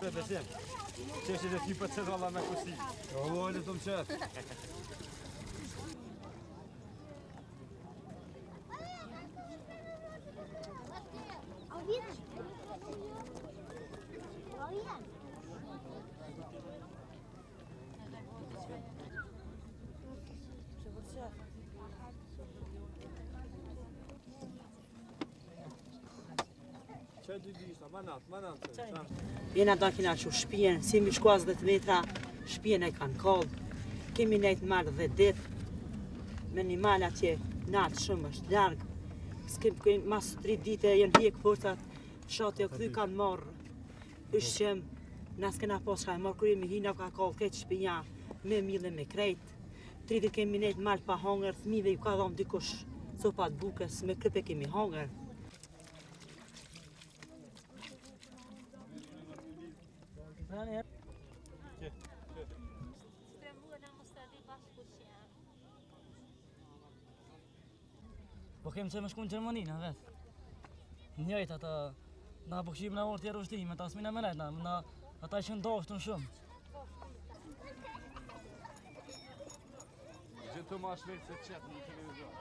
Besim, që është dhe 2% valla me kusi. O, le të më qëtë. Jena da kina që shpijen, si mi shkuaz 10 metra, shpijen e kanë kallë. Kemi nejtë marrë dhe ditë, me një malë atje natë shumë është largë. S'kem mas 3 dite jenë hjekë forcat, shati o këthy kanë marrë. Ushqem, nas kena pas shka e marrë, kur jemi hina ka kallë këtë shpija, me mille me krejtë. 3 ditë kemi nejtë malë pa hangër, thmive ju ka dhamë dikush copat bukës, me krype kemi hangër. Po kemë që me shku në Gjermani, në vetë. Njëjtë ata, na po këshim në orë tjerë ushtime, ta s'mina me nejtë, ata i shën doshtën shumë. Gjithë të ma shvetë se qëtë në televizor.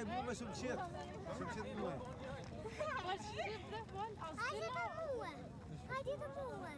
Mu me shumë qëtë mu e. Hajde të muë.